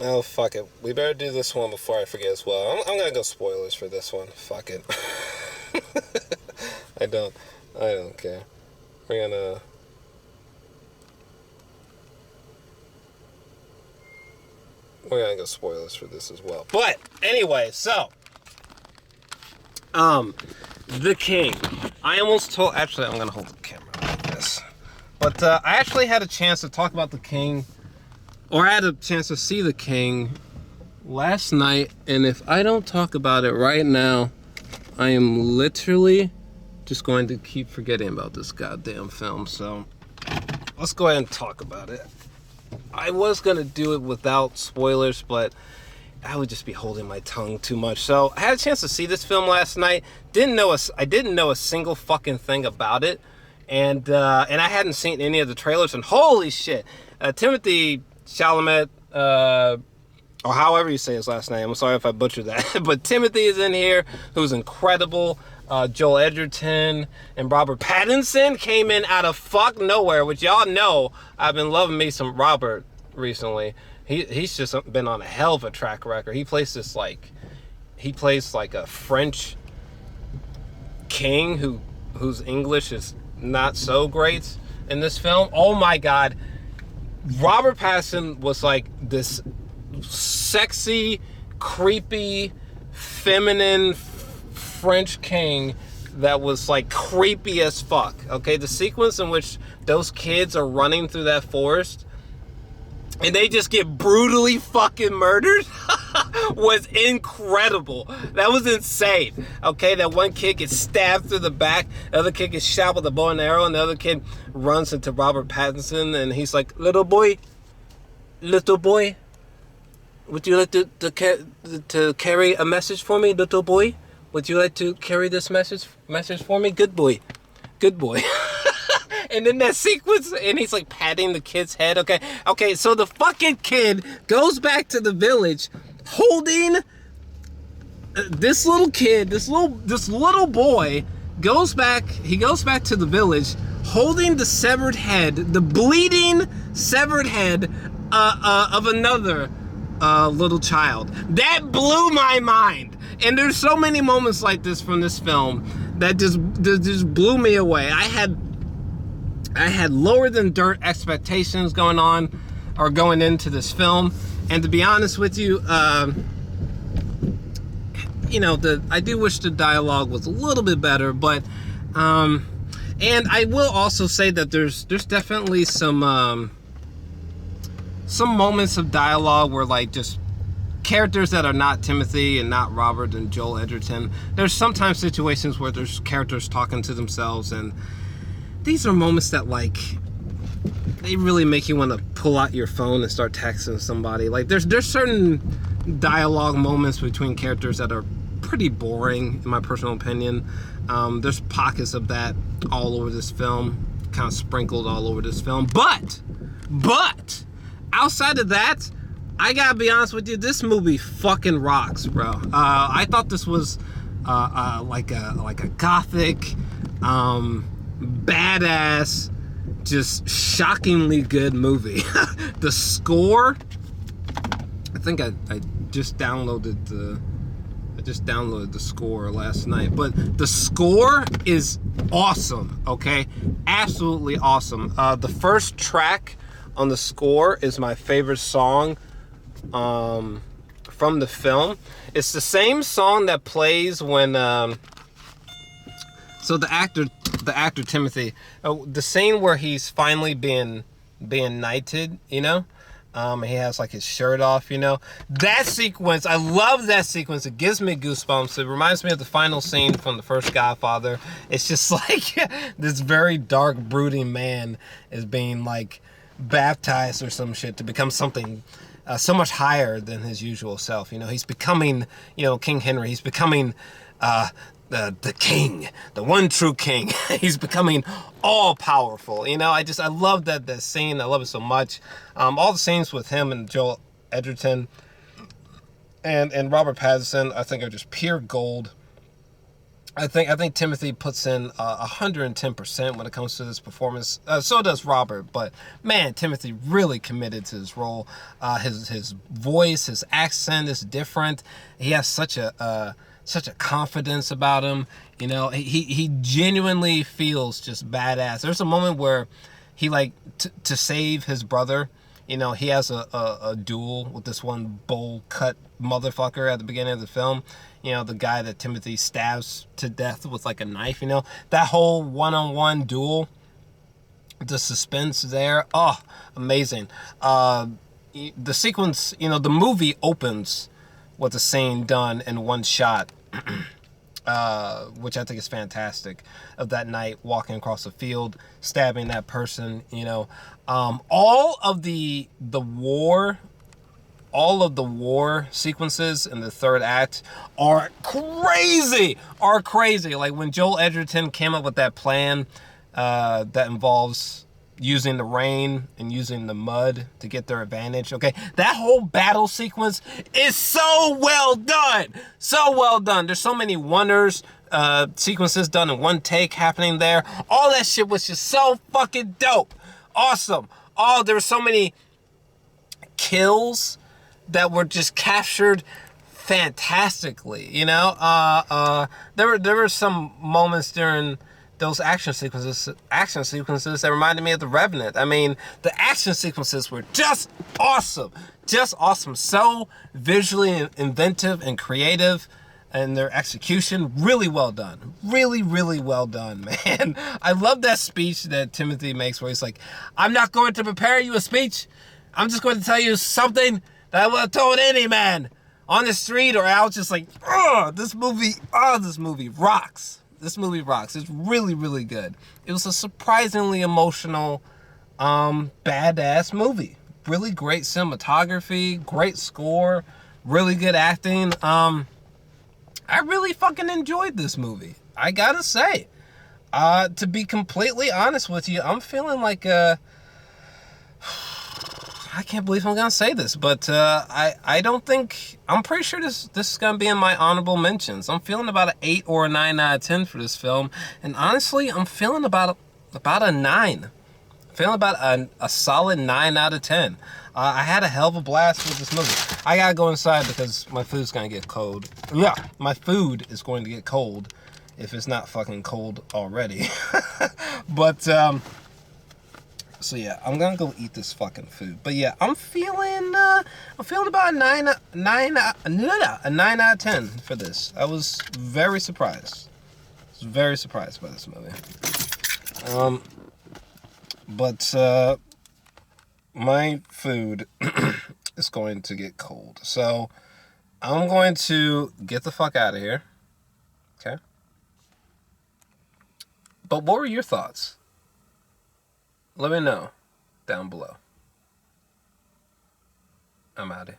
Oh, fuck it. We better do this one before I forget as well. I'm gonna go spoilers for this one. Fuck it. I don't care. We're gonna go spoilers for this as well. But anyway, so The King. I almost told. Actually, I'm gonna hold the camera like this. But I actually had a chance to talk about The King, or I had a chance to see The King last night, and if I don't talk about it right now, I am literally just going to keep forgetting about this goddamn film. So let's go ahead and talk about it. I was gonna do it without spoilers, but I would just be holding my tongue too much. So I had a chance to see this film last night. I didn't know a single fucking thing about it, and I hadn't seen any of the trailers. And holy shit, Timothée Chalamet, or however you say his last name. I'm sorry if I butchered that, but Timothée is in here, who's incredible. Joel Edgerton and Robert Pattinson came in out of fuck nowhere, which y'all know I've been loving me some Robert recently. He's just been on a hell of a track record. He plays like a French king whose English is not so great in this film. Oh my god. Robert Pattinson was like this sexy, creepy, feminine French king that was like creepy as fuck. Okay, the sequence in which those kids are running through that forest and they just get brutally fucking murdered was incredible. That was insane. Okay, that one kid gets stabbed through the back, the other kid gets shot with a bow and arrow, and the other kid runs into Robert Pattinson and he's like, little boy, would you like to carry a message for me, little boy? Would you like to carry this message for me? Good boy. And then that sequence, and he's like patting the kid's head. Okay, so the fucking kid goes back to the village holding this little kid, this little boy goes back to the village holding the severed head, the bleeding severed head of another little child. That blew my mind. And there's so many moments like this from this film that just blew me away. I had lower than dirt expectations going into this film, and to be honest with you, I do wish the dialogue was a little bit better, but and I will also say that there's definitely some moments of dialogue where like just characters that are not Timothée and not Robert and Joel Edgerton. There's sometimes situations where there's characters talking to themselves, and these are moments that like they really make you want to pull out your phone and start texting somebody. Like there's certain dialogue moments between characters that are pretty boring in my personal opinion. There's pockets of that all over this film, kind of sprinkled all over this film. But outside of that, I gotta be honest with you, this movie fucking rocks, bro. I thought this was like a gothic, badass, just shockingly good movie. The score, I think I just downloaded the score last night, but the score is awesome. Okay, absolutely awesome. The first track on the score is my favorite song from the film. It's the same song that plays when so the actor Timothée, the scene where he's finally being knighted, he has like his shirt off, that sequence, I love that sequence. It gives me goosebumps. It reminds me of the final scene from the first Godfather. It's just like this very dark, brooding man is being like baptized or some shit to become something so much higher than his usual self. He's becoming, King Henry. He's becoming the king, the one true king. He's becoming all powerful. I love that scene. I love it so much. All the scenes with him and Joel Edgerton and Robert Pattinson, I think, are just pure gold. I think Timothée puts in 110% when it comes to this performance. So does Robert, but man, Timothée really committed to his role. His voice, his accent is different. He has such a confidence about him. You know, he genuinely feels just badass. There's a moment where he like to save his brother. You know, he has a duel with this one bowl cut motherfucker at the beginning of the film. You know, the guy that Timothée stabs to death with like a knife, you know. That whole one-on-one duel, the suspense there, oh, amazing. The sequence, you know, the movie opens with a scene done in one shot, which I think is fantastic, of that knight walking across the field, stabbing that person, you know. All of the war sequences in the third act are crazy. Like when Joel Edgerton came up with that plan that involves using the rain and using the mud to get their advantage. Okay, that whole battle sequence is so well done. There's so many wonders, sequences done in one take happening there. All that shit was just so fucking dope. Awesome. Oh, there were so many kills that were just captured fantastically, you know. There were some moments during those action sequences that reminded me of The Revenant. I mean, the action sequences were just awesome, so visually inventive and creative, and their execution really well done, really well done, man. I love that speech that Timothée makes where he's like, "I'm not going to prepare you a speech. I'm just going to tell you something that I would have told any man on the street or out." Just like, this movie rocks. This movie rocks. It's really good. It was a surprisingly emotional, badass movie. Really great cinematography, great score, really good acting. I really fucking enjoyed this movie. I gotta say, to be completely honest with you, I'm feeling like I can't believe I'm gonna say this, but I don't think, I'm pretty sure this is gonna be in my honorable mentions. I'm feeling about an 8 or a 9 out of 10 for this film, and honestly, I'm feeling about a 9. I'm feeling about a solid 9 out of 10. I had a hell of a blast with this movie. I gotta go inside because my food's gonna get cold. Yeah, my food is going to get cold if it's not fucking cold already. But so yeah, I'm gonna go eat this fucking food. But yeah, I'm feeling about a 9 out of 10 for this. I was very surprised. I was very surprised by this movie. But my food is going to get cold, so I'm going to get the fuck out of here. Okay. But what were your thoughts? Let me know down below. I'm out of here.